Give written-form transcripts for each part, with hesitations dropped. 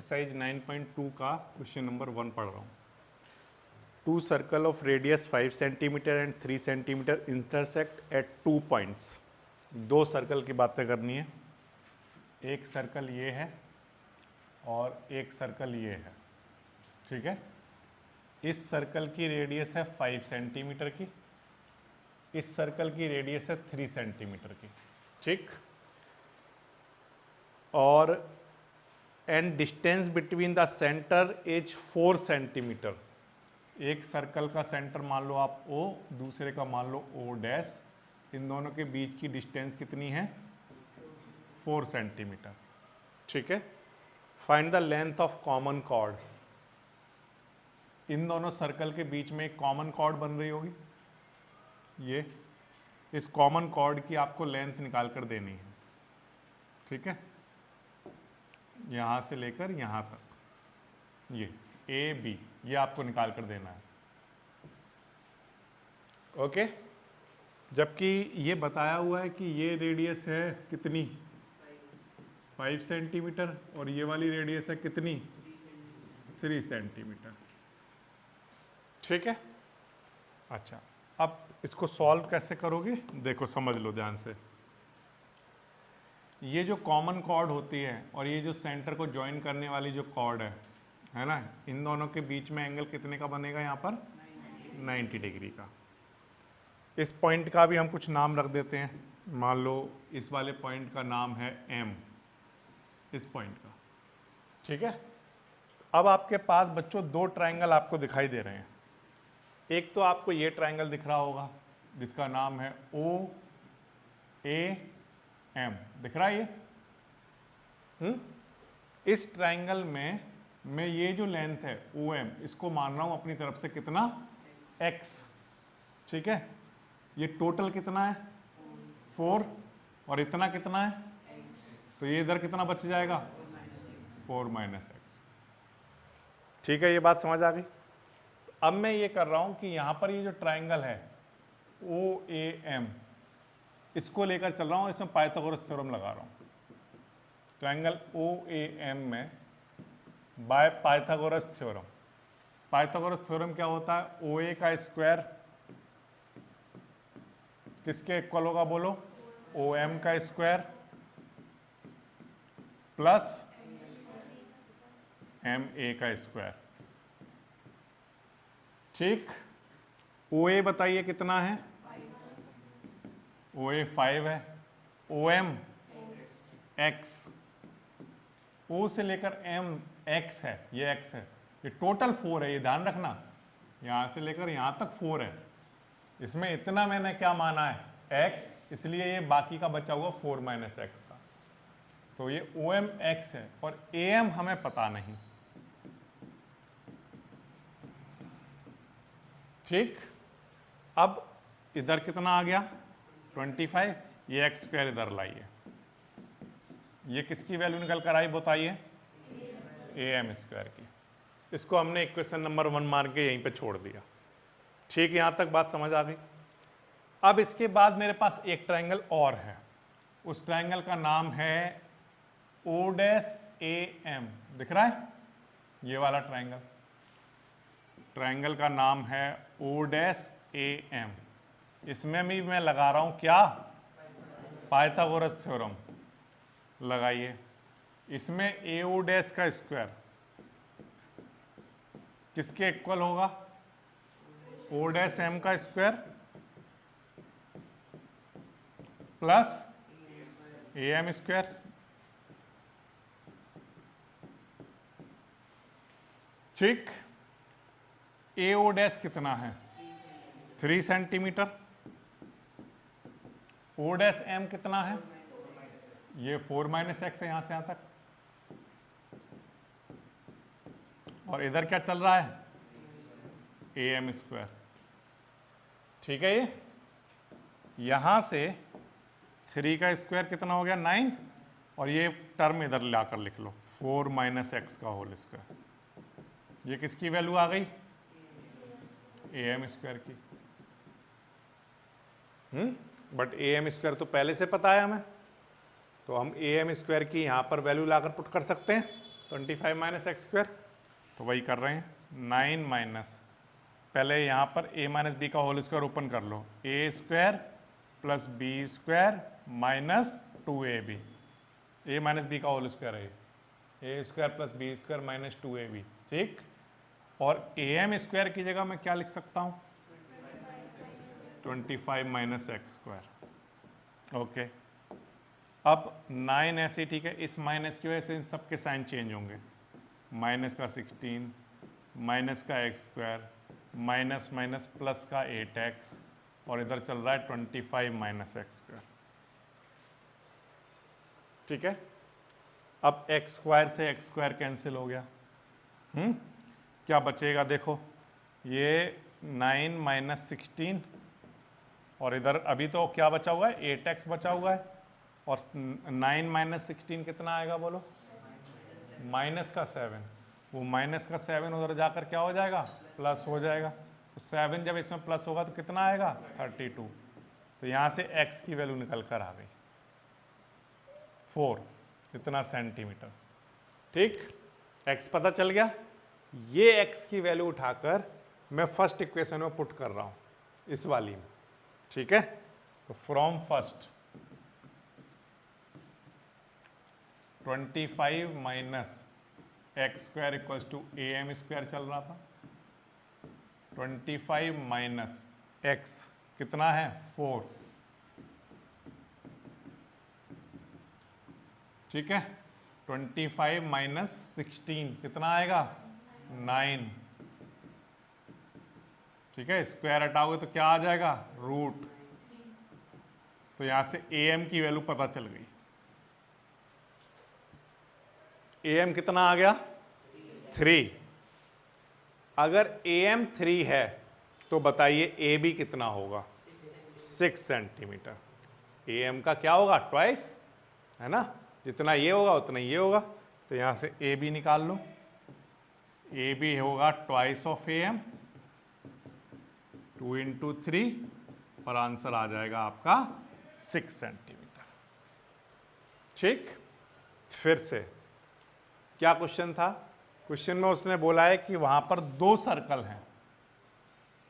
Exercise 9.2 का question number 1 पढ़ रहा हूँ। 2 circle of radius 5 centimetre and 3 centimetre intersect at 2 points. 2 circle की बातें करनी है। एक सर्कल ये है और एक सर्कल ये है, ठीक है। इस सर्कल की रेडियस है 5 सेंटीमीटर की, इस सर्कल की रेडियस है 3 सेंटीमीटर की, ठीक। और and distance between the centre is 4 centimetre. एक सर्कल का सेंटर मान लो आप O, दूसरे का मान लो O डैश। इन दोनों के बीच की डिस्टेंस कितनी है? 4 सेंटीमीटर, ठीक है। Find the length of common chord. इन दोनों सर्कल के बीच में एक कॉमन कॉर्ड बन रही होगी, ये। इस कॉमन कॉर्ड की आपको लेंथ निकाल कर देनी है, ठीक है। यहाँ से लेकर यहाँ तक, ये AB, ये आपको निकाल कर देना है, ओके। जबकि ये बताया हुआ है कि ये रेडियस है कितनी? 5 सेंटीमीटर, और ये वाली रेडियस है कितनी? 3 सेंटीमीटर, ठीक है। अच्छा, अब इसको सॉल्व कैसे करोगे? देखो, समझ लो ध्यान से। ये जो कॉमन कॉर्ड होती है और ये जो सेंटर को ज्वाइन करने वाली जो कॉर्ड है ना, इन दोनों के बीच में एंगल कितने का बनेगा? यहाँ पर 90 डिग्री का। इस पॉइंट का भी हम कुछ नाम रख देते हैं। मान लो इस वाले पॉइंट का नाम है M, इस पॉइंट का, ठीक है। अब आपके पास बच्चों 2 ट्रायंगल आपको दिखाई दे रहे हैं। एक तो आपको ये ट्रायंगल दिख रहा होगा जिसका नाम है OAM, दिख रहा है ये? इस ट्रायंगल में मैं ये जो लेंथ है OM, इसको मान रहा हूं अपनी तरफ से कितना? X, ठीक है। ये टोटल कितना है? 4, और इतना कितना है? तो ये इधर कितना बच जाएगा? 4 माइनस x, ठीक है। ये बात समझ आ गई। अब मैं ये कर रहा हूं कि यहां पर ये जो ट्रायंगल है OAM, इसको लेकर चल रहा हूं, इसमें पाइथागोरस थ्योरम लगा रहा हूं। ट्रायंगल OAM में by Pythagoras theorem. Pythagoras theorem क्या होता है? OA का स्क्वायर किसके इक्वल होगा? बोलो। OM का स्क्वायर प्लस MA का स्क्वायर, ठीक। OA बताइए कितना है? OA 5 है। OM X, O से लेकर M X है, ये X है। ये टोटल 4 है, ये ध्यान रखना। यहां से लेकर यहां तक 4 है। इसमें इतना मैंने क्या माना है? X, इसलिए ये बाकी का बचा हुआ 4 माइनस एक्स था। तो ये OM X है और AM हमें पता नहीं, ठीक। अब इधर कितना आ गया? 25। ये x स्क्वायर इधर लाइए। ये किसकी वैल्यू निकल कर आई बताइए? AM स्क्वायर की। इसको हमने इक्वेशन नंबर 1 मार के यहीं पे छोड़ दिया, ठीक। यहां तक बात समझ आ गई। अब इसके बाद मेरे पास एक ट्रायंगल और है। उस ट्रायंगल का नाम है O'AM, दिख रहा है? ये वाला ट्रायंगल, ट्रायंगल का नाम है O'AM। इसमें भी मैं लगा रहा हूं क्या? पाइथागोरस थ्योरम लगाइए। इसमें AO डैश का स्क्वायर किसके इक्वल होगा? O डैश M का स्क्वायर प्लस AM स्क्वायर, ठीक। AO डैश कितना है? 3 सेंटीमीटर। O डैश M कितना है? ये 4 माइनस एक्स है यहां से यहां तक। और इधर क्या चल रहा है? AM स्क्वायर, ठीक है। ये यहां से 3 का स्क्वायर कितना हो गया? 9, और ये टर्म इधर लाकर लिख लो 4 माइनस एक्स का होल स्क्वायर। ये किसकी वैल्यू आ गई? AM स्क्वायर की। बट AM स्क्वायर तो पहले से पता है हमें, तो हम AM स्क्वायर की यहां पर वैल्यू लाकर पुट कर सकते हैं। 25 माइनस एक्स स्क्वायर, तो वही कर रहे हैं 9 माइनस, पहले यहाँ पर a माइनस बी का होल स्क्वायर ओपन कर लो, a square plus b square minus 2ab, a minus b का होल स्क्वायर है a square plus b square minus 2ab, ठीक। और am स्क्वायर की जगह मैं क्या लिख सकता हूँ 25 माइनस एक्स स्क्वायर, ओके। अब 9 ऐसे ठीक है, इस माइनस की वजह से इन सबके साइन चेंज होंगे, माइनस का 16 माइनस का x square minus minus plus का 8x और इधर चल रहा है 25 माइनस एक्स स्क्वायर, ठीक है। अब एक्स स्क्वायर से एक्स स्क्वायर कैंसिल हो गया, क्या बचेगा देखो, ये 9 माइनस 16 और इधर अभी तो क्या बचा हुआ है 8x बचा हुआ है, और 9 माइनस 16 कितना आएगा बोलो, माइनस का 7, वो माइनस का 7 उधर जाकर क्या हो जाएगा प्लस हो जाएगा, तो 7 जब इसमें प्लस होगा तो कितना आएगा 32, तो यहाँ से x की वैल्यू निकल कर आ गई 4 इतना सेंटीमीटर, ठीक। x पता चल गया, ये x की वैल्यू उठाकर मैं फर्स्ट इक्वेशन में पुट कर रहा हूँ इस वाली में, ठीक है। तो from first 25 minus x square equals to am square चल रहा था, 25 माइनस x कितना है 4, ठीक है। 25 माइनस 16 कितना आएगा 9, ठीक है। स्क्वायर हटाओगे तो क्या आ जाएगा रूट, तो यहां से am की वैल्यू पता चल गई, am कितना आ गया 3। अगर am 3 है तो बताइए ab कितना होगा 6 सेंटीमीटर, am का क्या होगा ट्वाइस, है ना, जितना ये होगा उतना ये होगा, तो यहां से ab निकाल लो, ab होगा ट्वाइस ऑफ am 2 इंटू 3 और आंसर आ जाएगा आपका 6 सेंटीमीटर, ठीक। फिर से क्या क्वेश्चन था, क्वेश्चन में उसने बोला है कि वहां पर 2 सर्कल हैं,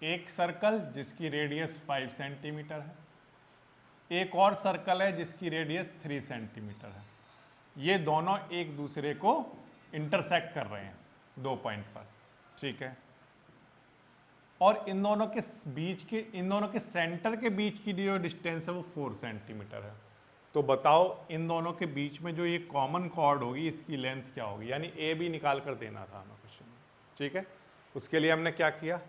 एक सर्कल जिसकी रेडियस 5 सेंटीमीटर है, एक और सर्कल है जिसकी रेडियस 3 सेंटीमीटर है, ये दोनों एक दूसरे को इंटरसेक्ट कर रहे हैं 2 पॉइंट पर, ठीक है। और इन दोनों के बीच के, इन दोनों के सेंटर के बीच की जो डिस्टेंस है वो 4 सेंटीमीटर है, तो बताओ इन दोनों के बीच में जो ये कॉमन कॉर्ड होगी इसकी लेंथ क्या होगी, यानी ए बी निकाल कर देना था हमें क्वेश्चन में, ठीक है। उसके लिए हमने क्या किया,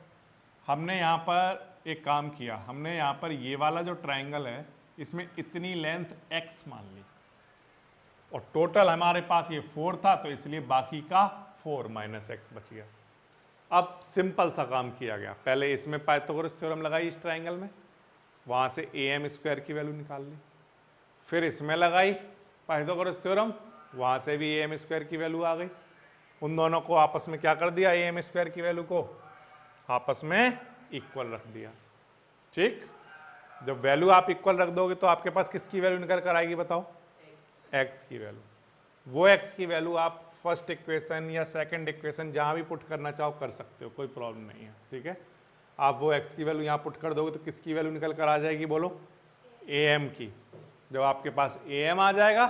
हमने यहाँ पर एक काम किया, हमने यहाँ पर ये वाला जो ट्राइंगल है इसमें इतनी लेंथ x मान ली, और टोटल हमारे पास ये 4 था तो इसलिए बाकी का 4 माइनस एक्स बच गया। अब सिंपल सा काम किया गया, पहले इसमें पाइथागोरस थ्योरम लगाई इस ट्राइंगल में, वहाँ से am स्क्वायर की वैल्यू निकाल ली, फिर इसमें लगाई पाइथागोरस थ्योरम, वहाँ से भी am स्क्वायर की वैल्यू आ गई, उन दोनों को आपस में क्या कर दिया, am स्क्वायर की वैल्यू को आपस में इक्वल रख दिया, ठीक। जब वैल्यू आप इक्वल रख दोगे तो आपके पास किसकी वैल्यू निकल कर आएगी बताओ, x की वैल्यू, वो x की वैल्यू आप फर्स्ट इक्वेशन या सेकंड इक्वेशन जहाँ भी पुट करना चाहो कर सकते हो, कोई प्रॉब्लम नहीं है, ठीक है। आप वो x की वैल्यू यहाँ पुट कर दोगे तो किसकी वैल्यू निकल कर आ जाएगी बोलो, am की। जब आपके पास am आ जाएगा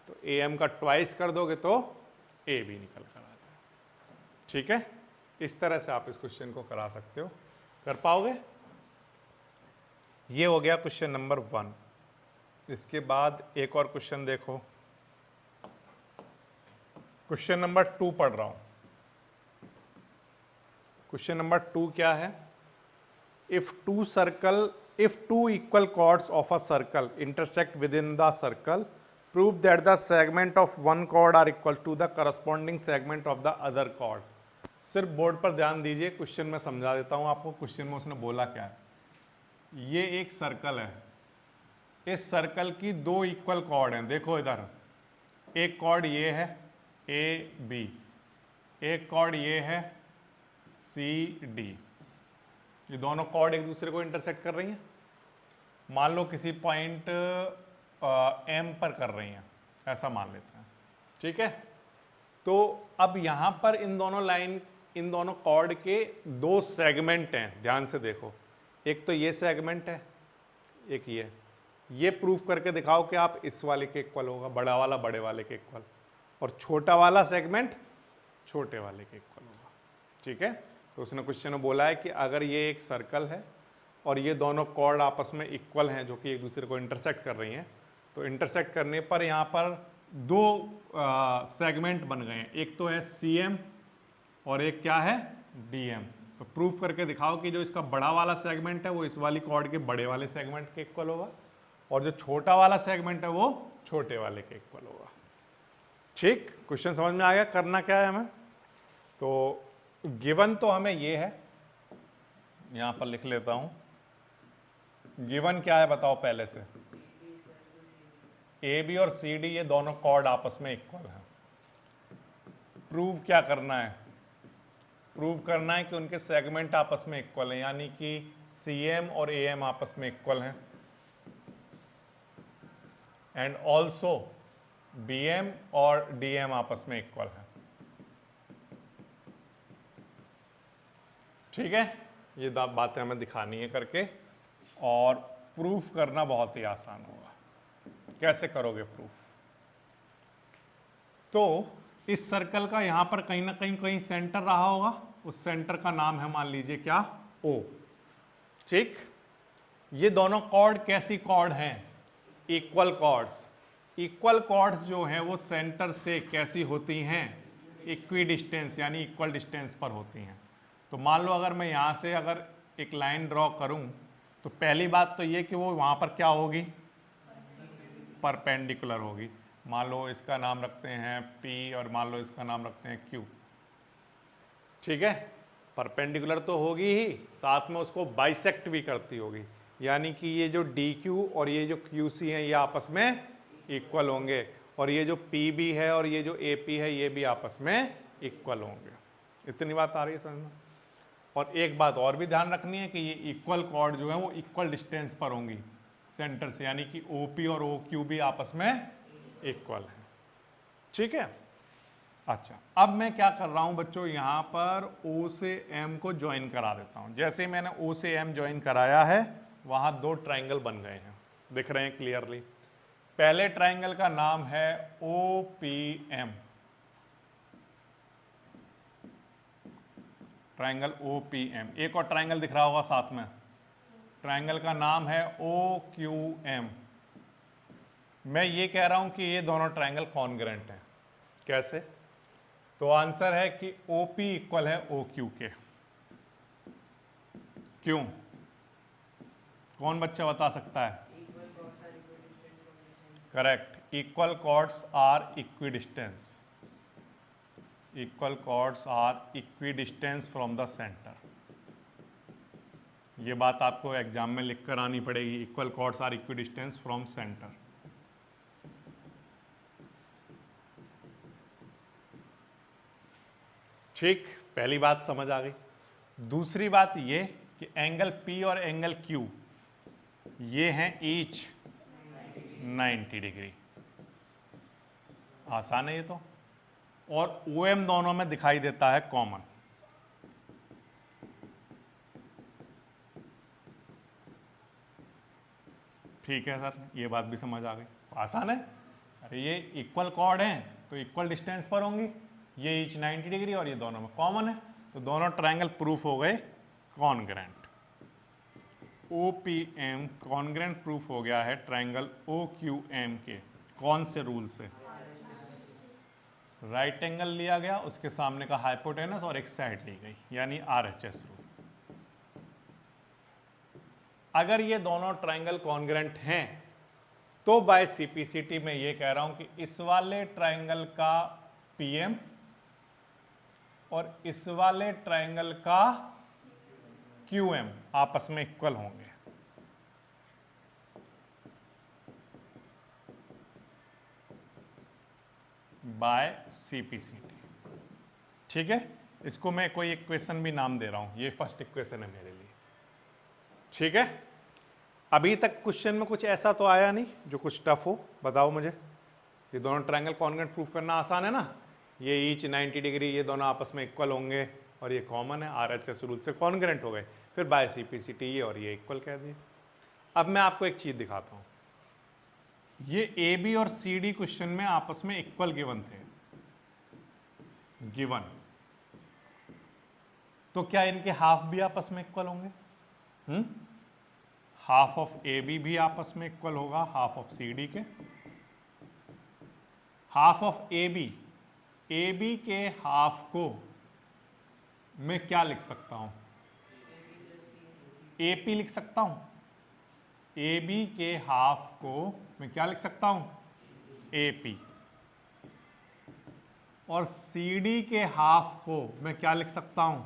तो am का ट्वाइस कर दोगे तो ab निकल कर आ जाएगा, ठीक है। इस तरह से आप इस क्वेश्चन को करा सकते हो, कर पाओगे। ये हो गया क्वेश्चन नंबर 1। इसके बाद एक और क्वेश्चन देखो, क्वेश्चन नंबर 2 पढ़ रहा हूं। क्वेश्चन नंबर 2 क्या है, if two equal chords of a circle intersect within the circle, prove that the segment of one chord are equal to the corresponding segment of the other chord। सिर्फ board पर ध्यान दीजिए, question में समझा देता हूं आपको, क्वेश्चन में उसने बोला क्या है। ये एक सर्कल है, इस सर्कल की 2 इक्वल कॉर्ड हैं, देखो इधर एक कॉर्ड ये है ए बी, एक कॉर्ड ये है सी डी, ये दोनों कॉर्ड एक दूसरे को इंटरसेक्ट कर रही हैं, मान लो किसी पॉइंट एम पर कर रही हैं, ऐसा मान लेते हैं, ठीक है। तो अब यहां पर इन दोनों कॉर्ड के दो सेगमेंट हैं, ध्यान से देखो। एक तो ये सेगमेंट है, एक ये प्रूफ करके दिखाओ कि आप इस वाले के इक्वल होगा, बड़ा वाला बड़े वाले के इक्वल, और छोटा वाला सेगमेंट छोटे वाले के इक्वल होगा। ठीक है, तो उसने क्वेश्चन में बोला है कि अगर ये एक सर्कल है और ये दोनों कॉर्ड आपस में इक्वल हैं, जो कि एक दूसरे को इंटरसेक्ट कर रही हैं, तो इंटरसेक्ट करने पर यहाँ पर दो सेगमेंट बन गए हैं, एक तो है CM और एक क्या है DM। तो प्रूफ करके दिखाओ कि जो इसका बड़ा वाला सेगमेंट है वो इस वाली कॉर्ड के बड़े वाले सेगमेंट के इक्वल होगा, और जो छोटा वाला सेगमेंट है वो छोटे वाले के इक्वल होगा। ठीक, क्वेश्चन समझ में आ गया? करना क्या है हमें? तो गिवन तो हमें ये है, यहां पर लिख लेता हूं। गिवन क्या है बताओ पहले से? AB और CD ये दोनों कॉर्ड आपस में इक्वल हैं। प्रूव क्या करना है? प्रूव करना है कि उनके सेगमेंट आपस में इक्वल हैं, यानी कि CM और AM आपस में इक्वल हैं, एंड ऑल्सो BM और DM आपस में इक्वल हैं। ठीक है, ये बातें हमें दिखानी है करके, और प्रूफ करना बहुत ही आसान होगा। कैसे करोगे प्रूफ? तो इस सर्कल का यहां पर कहीं ना कहीं सेंटर रहा होगा, उस सेंटर का नाम है मान लीजिए क्या, O। ठीक, ये दोनों कॉर्ड कैसी कॉर्ड हैं? Equal chords. इक्वल कॉर्ड्स जो हैं वो सेंटर से कैसी होती हैं? इक्वी डिस्टेंस, यानी इक्वल डिस्टेंस पर होती हैं। तो मान लो अगर मैं यहाँ से अगर एक लाइन ड्रॉ करूँ, तो पहली बात तो ये कि वो वहाँ पर क्या होगी? परपेंडिकुलर होगी। मान लो इसका नाम रखते हैं P और मान लो इसका नाम रखते हैं Q। ठीक है, परपेंडिकुलर तो होगी ही, साथ में उसको बाइसेक्ट भी करती होगी, यानी कि ये जो DQ और ये जो QC हैं ये आपस में इक्वल होंगे, और ये जो PB है और ये जो AP है ये भी आपस में इक्वल होंगे। इतनी बात आ रही है समझ में? और एक बात और भी ध्यान रखनी है कि ये इक्वल कॉर्ड जो है वो इक्वल डिस्टेंस पर होंगी सेंटर से, यानी कि OP और OQ भी आपस में इक्वल है। ठीक है, अच्छा अब मैं क्या कर रहा हूं बच्चों, यहां पर O से M को ज्वाइन करा देता हूं। जैसे ही मैंने O से M ज्वाइन कराया है, वहां दो ट्राइंगल बन गए हैं, दिख रहे हैं क्लियरली। पहले ट्राइंगल का नाम है OPM, ट्राइंगल OPM। एक और ट्राइंगल दिख रहा होगा साथ में, ट्राइंगल का नाम है OQM। मैं ये कह रहा हूं कि ये दोनों ट्राइंगल कॉन्ग्रेंट हैं। कैसे? तो आंसर है कि OP इक्वल है OQ के। क्यों? कौन बच्चा बता सकता है? Correct, equal chords are equidistance. Equal chords are equidistance from the centre. ये बात आपको एग्जाम में लिख कर आनी पड़ेगी, equal chords are equidistance from centre. ठीक, पहली बात समझ आ गई। दूसरी बात ये कि एंगल P और एंगल Q ये हैं ईच 90 डिग्री। आसान है ये तो, और OM दोनों में दिखाई देता है कॉमन। ठीक है सर, ये बात भी समझ आ गई, आसान है। अरे ये इक्वल कॉर्ड हैं तो इक्वल डिस्टेंस पर होंगी, ये ईच 90 डिग्री और ये दोनों में कॉमन है, तो दोनों ट्रायंगल प्रूफ हो गए कॉन्ग्रेंट। OPM कॉन्ग्रेंट प्रूफ हो गया है ट्रायंगल OQM के। कौन से रूल से? राइट एंगल लिया गया, उसके सामने का हाइपोटेनस और एक साइड ली गई, यानी RHS रूल। अगर ये दोनों ट्रायंगल कॉन्ग्रेंट हैं तो बाय CPCT में ये कह रहा हूं कि इस वाले ट्रायंगल का PM और इस वाले ट्रायंगल का QM आपस में इक्वल होंगे। By CPCT। ठीक है, इसको मैं कोई इक्वेशन भी नाम दे रहा हूं, ये फर्स्ट इक्वेशन है मेरे लिए। ठीक है, अभी तक क्वेश्चन में कुछ ऐसा तो आया नहीं जो कुछ टफ हो, बताओ मुझे। ये दोनों ट्रायंगल कॉन्ग्रेंट प्रूफ करना आसान है ना? ये ईच 90 डिग्री, ये दोनों आपस में इक्वल होंगे और ये कॉमन है, RHS रूल से कॉन्ग्रेंट हो गए, फिर बाय CPCT ये और ये इक्वल कह दिए। अब मैं आपको एक चीज दिखाता हूँ, ये AB और CD क्वेश्चन में आपस में इक्वल गिवन थे, गिवन, तो क्या इनके हाफ भी आपस में इक्वल होंगे? हाफ ऑफ AB भी आपस में इक्वल होगा हाफ ऑफ CD के। हाफ ऑफ AB के हाफ को मैं क्या लिख सकता हूं? AP लिख सकता हूं। AB के हाफ को मैं क्या लिख सकता हूं? AP। और CD के हाफ को मैं क्या लिख सकता हूं?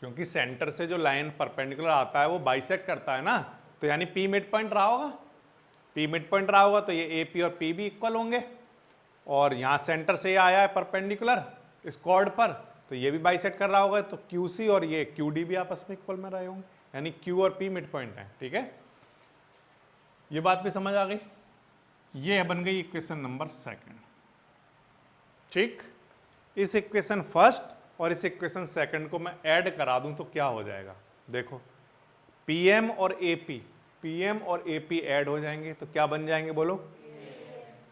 क्योंकि सेंटर से जो लाइन परपेंडिकुलर आता है वो बाइसेक्ट करता है ना, तो यानी P मिड पॉइंट रहा होगा, P मिड पॉइंट रहा होगा, तो ये AP और P भी इक्वल होंगे। और यहाँ सेंटर से ये आया है परपेंडिकुलर इस कॉर्ड पर, तो ये भी बाइसेक्ट कर रहा होगा, तो QC और ये QD भी आपस में इक्वल में रहे होंगे, यानी Q और P मिड पॉइंट है। ठीक है, ये बात भी समझ आ गई। ये बन गई इक्वेशन नंबर 2। ठीक, इस इक्वेशन फर्स्ट और इस इक्वेशन सेकंड को मैं ऐड करा दूं तो क्या हो जाएगा? देखो, PM और AP ऐड हो जाएंगे तो क्या बन जाएंगे? बोलो,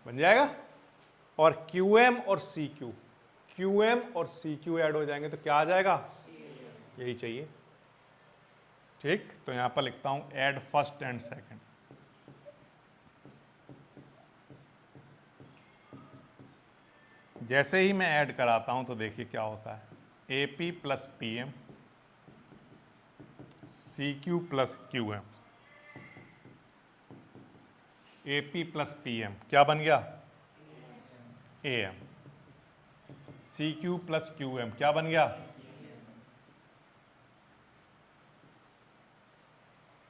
बन जाएगा। और QM और CQ ऐड हो जाएंगे तो क्या आ जाएगा? यही चाहिए। ठीक, तो यहां पर लिखता हूं ऐड फर्स्ट एंड सेकंड। जैसे ही मैं ऐड कराता हूं तो देखिए क्या होता है, AP plus PM, CQ plus QM, AP plus PM क्या बन गया? AM। CQ प्लस QM क्या बन गया?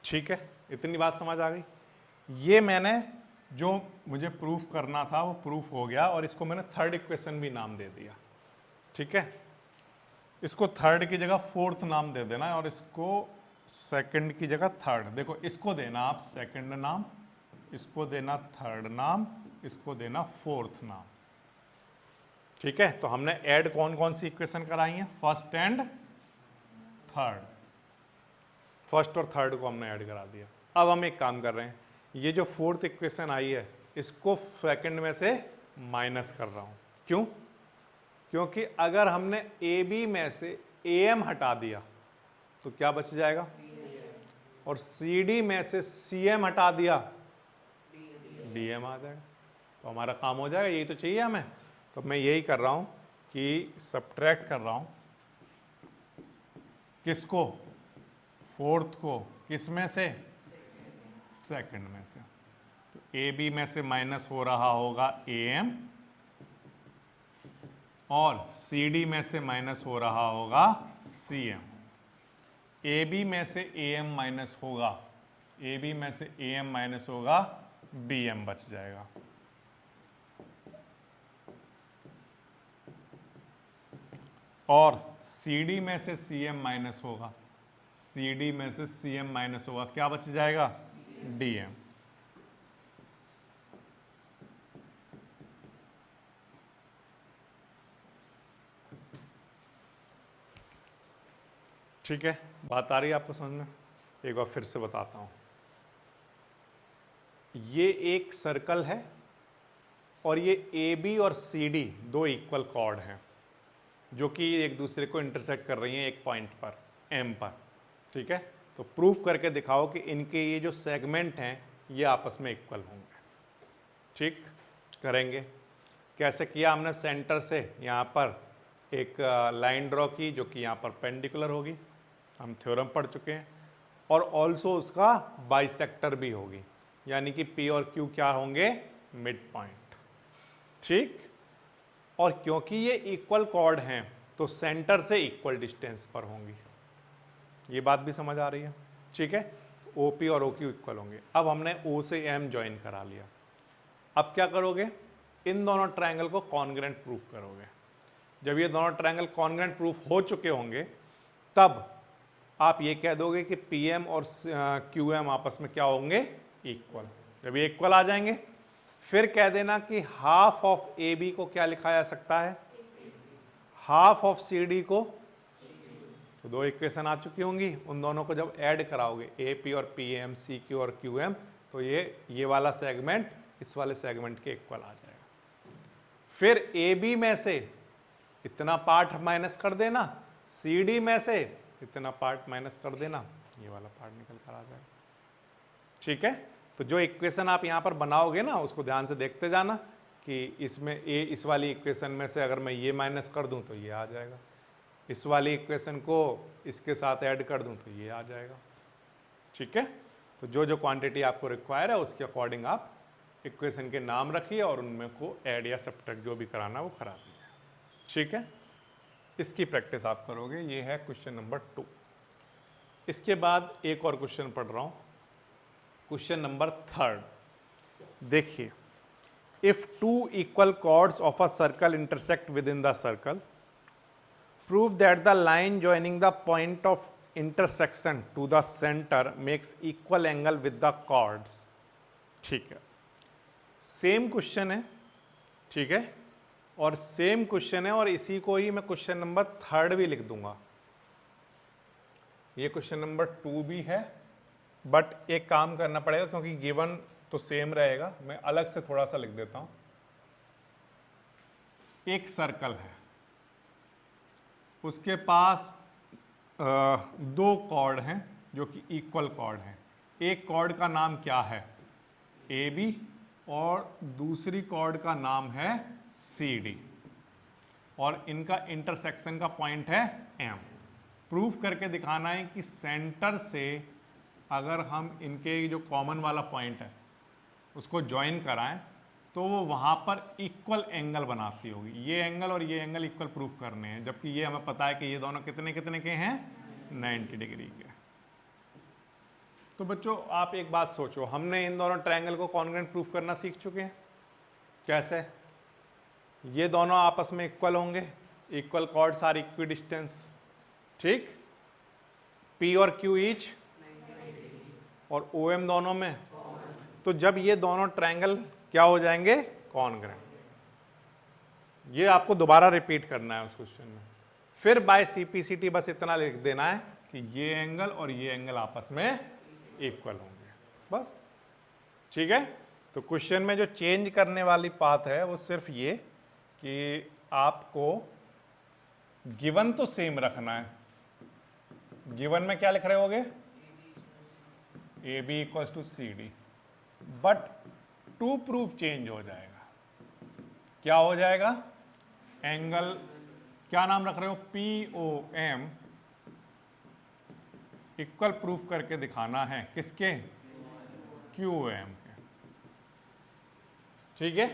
ठीक है, इतनी बात समझ आ गई। ये मैंने जो मुझे प्रूफ करना था वो प्रूफ हो गया, और इसको मैंने थर्ड इक्वेशन भी नाम दे दिया। ठीक है, इसको थर्ड की जगह फोर्थ नाम दे देना, और इसको सेकंड की जगह थर्ड। देखो, इसको देना आप सेकंड नाम, इसको देना थर्ड नाम, इसको देना फोर्थ नाम। ठीक है, तो हमने ऐड कौन कौन सी इक्वेशन कराई है? First and third. फर्स्ट और थर्ड को हमने ऐड करा दिया। अब हम एक काम कर रहे हैं, ये जो फोर्थ इक्वेशन आई है इसको सेकंड में से माइनस कर रहा हूं। क्यों? क्योंकि अगर हमने AB में से AM हटा दिया तो क्या बच जाएगा? और CD में से CM हटा दिया, DM आ जाएगा, तो हमारा काम हो जाएगा। यही तो चाहिए हमें। तो मैं यही कर रहा हूं कि सब्ट्रैक्ट कर रहा हूं, किसको? फोर्थ को, किस में से? सेकंड में से। तो AB में से माइनस हो रहा होगा AM, और CD में से माइनस हो रहा होगा CM। AB में से AM माइनस होगा, AB में से AM माइनस होगा, BM बच जाएगा। और CD में से CM माइनस होगा, CD में से CM माइनस होगा, क्या बच जाएगा? DM। ठीक है, बात आ रही है आपको समझ में? एक बार फिर से बताता हूं। ये एक सर्कल है और ये AB और CD दो इक्वल कॉर्ड हैं जो कि एक दूसरे को इंटरसेक्ट कर रही हैं एक पॉइंट पर, M पर। ठीक है, तो प्रूफ करके दिखाओ कि इनके ये जो सेगमेंट हैं ये आपस में इक्वल होंगे। ठीक, करेंगे। कैसे किया हमने? सेंटर से यहाँ पर एक लाइन ड्रॉ की जो कि यहाँ पर पेंडिकुलर होगी, हम थ्योरम पढ़ चुके हैं, और ऑल्सो उसका बाइसेक्टर भी होगी, यानी कि P और Q क्या होंगे? Mid point. ठीक, और क्योंकि ये इक्वल कॉर्ड हैं तो सेंटर से इक्वल डिस्टेंस पर होंगी। ये बात भी समझ आ रही है? ठीक है, OP और OQ इक्वल होंगे। अब हमने O से M ज्वाइन करा लिया। अब क्या करोगे? इन दोनों ट्रायंगल को कॉन्ग्रेंट प्रूफ करोगे। जब ये दोनों ट्रायंगल कॉन्ग्रेंट प्रूफ हो चुके होंगे तब आप ये कह दोगे कि PM और QM आपस में क्या होंगे? इक्वल। जब ये इक्वल आ जाएंगे फिर कह देना कि हाफ ऑफ ए बी को क्या लिखा जा सकता है, हाफ ऑफ सी डी को। तो दो इक्वेशन आ चुकी होंगी, उन दोनों को जब ऐड कराओगे ए पी और पी एम, सी क्यू और क्यू एम, तो ये वाला सेगमेंट इस वाले सेगमेंट के इक्वल आ जाएगा। फिर ए बी में से इतना पार्ट माइनस कर देना, सी डी में से इतना पार्ट माइनस कर देना, ये वाला पार्ट निकल कर आ जाएगा। ठीक है, तो जो इक्वेशन आप यहाँ पर बनाओगे ना उसको ध्यान से देखते जाना कि इसमें ए, इस वाली इक्वेशन में से अगर मैं ये माइनस कर दूं तो ये आ जाएगा, इस वाली इक्वेशन को इसके साथ ऐड कर दूं तो ये आ जाएगा। ठीक है, तो जो जो क्वांटिटी आपको रिक्वायर है उसके अकॉर्डिंग आप इक्वेशन के नाम रखिए और उनमें को ऐड या सब्ट्रैक्ट जो भी कराना वो करा दीजिए। ठीक है, इसकी प्रैक्टिस आप करोगे। ये है क्वेश्चन नंबर 2। इसके बाद एक और क्वेश्चन पढ़ रहा हूं, क्वेश्चन नंबर 3। देखिए, if two equal chords of a circle intersect with in the circle, prove that the line joining the point of intersection to the center makes equal angle with the chords। ठीक है, same question है, ठीक है, और same question है, और इसी को ही मैं क्वेश्चन नंबर 3 भी लिख दूंगा। ये क्वेश्चन नंबर 2 भी है, बट एक काम करना पड़ेगा क्योंकि गिवन तो सेम रहेगा, मैं अलग से थोड़ा सा लिख देता हूं। एक सर्कल है, उसके पास दो कॉर्ड हैं जो कि इक्वल कॉर्ड हैं। एक कॉर्ड का नाम क्या है, ए बी, और दूसरी कॉर्ड का नाम है सी डी, और इनका इंटरसेक्शन का पॉइंट है एम। प्रूफ करके दिखाना है कि सेंटर से अगर हम इनके जो कॉमन वाला पॉइंट है उसको ज्वाइन कराएं तो वो वहाँ पर इक्वल एंगल बनाती होगी। ये एंगल और ये एंगल इक्वल प्रूफ करने हैं, जबकि ये हमें पता है कि ये दोनों कितने कितने के हैं, 90 डिग्री के। तो बच्चों आप एक बात सोचो, हमने इन दोनों ट्रायंगल को कॉन्ग्रुएंट प्रूफ करना सीख चुके हैं। कैसे? ये दोनों आपस में इक्वल होंगे, equal chords are equidistance, ठीक, पी और क्यू ईच, और ओ एम दोनों में। तो जब ये दोनों ट्रायंगल क्या हो जाएंगे, कॉन्ग्रुएंट। ये आपको दोबारा रिपीट करना है उस क्वेश्चन में। फिर बाय सीपीसीटी बस इतना लिख देना है कि ये एंगल और ये एंगल आपस में इक्वल होंगे, बस। ठीक है, तो क्वेश्चन में जो चेंज करने वाली बात है वो सिर्फ ये कि आपको गिवन तो सेम रखना है। गिवन में क्या लिख रहे होगे, A B equals to C D, but to proof change हो जाएगा। क्या हो जाएगा, एंगल क्या नाम रख रहे हो, P O M, equal proof करके दिखाना है किसके, क्यू एम के। ठीक है,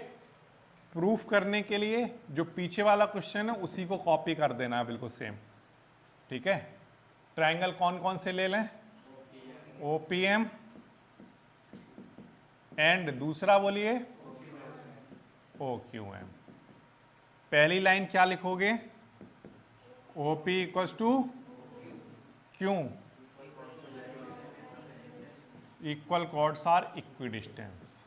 प्रूफ करने के लिए जो पीछे वाला क्वेश्चन है उसी को कॉपी कर देना है बिल्कुल सेम। ठीक है, ट्रायंगल कौन कौन से ले लें, ओपीएम, एंड दूसरा बोलिए ओ क्यू एम। पहली लाइन क्या लिखोगे, OP equals to Q, equal chords are equidistance.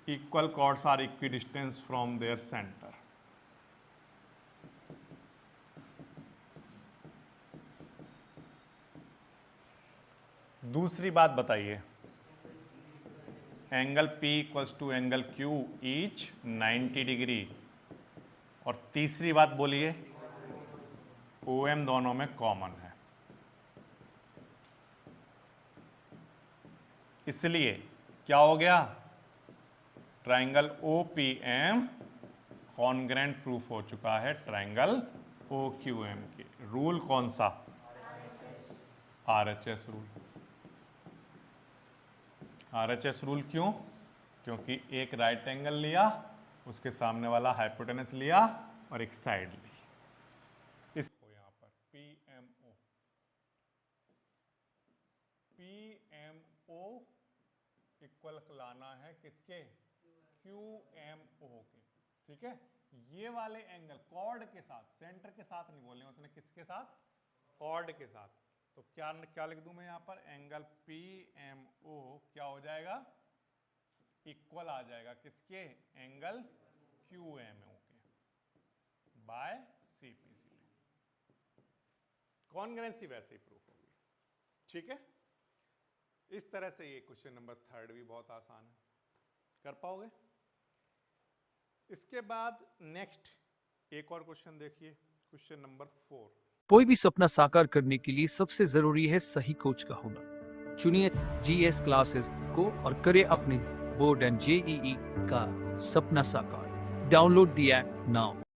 Equal chords are equidistant from their center। दूसरी बात बताइए, angle P equals to angle Q each 90 degree, और तीसरी बात बोलिए OM दोनों में कॉमन है, इसलिए क्या हो गया, ट्रायंगल OPM कॉन्ग्रुएंट प्रूफ हो चुका है ट्रायंगल OQM के। रूल कौन सा, RHS रूल। RHS रूल क्यों, क्योंकि एक राइट एंगल लिया, उसके सामने वाला हाइपोटेनस लिया और एक साइड ली। इसको यहां पर PMO इक्वल लाना है किसके, QMO के। ठीक है, ये वाले एंगल कॉर्ड के साथ, सेंटर के साथ नहीं बोले उसने, किसके साथ, कॉर्ड के साथ। तो क्या क्या लिख दूं मैं यहां पर, एंगल पी एम ओ क्या हो जाएगा, इक्वल आ जाएगा किसके, एंगल क्यू एम ओ के by C P C. Congruency वैसे ही प्रूफ होगी। ठीक है, इस तरह से ये क्वेश्चन नंबर 3 भी बहुत आसान है, कर पाओगे। इसके बाद नेक्स्ट एक और क्वेश्चन देखिए, क्वेश्चन नंबर 4। कोई भी सपना साकार करने के लिए सबसे जरूरी है सही कोच का होना। चुनिए जीएस क्लासेस को और करें अपने बोर्ड एंड जेईई का सपना साकार। Download the app now.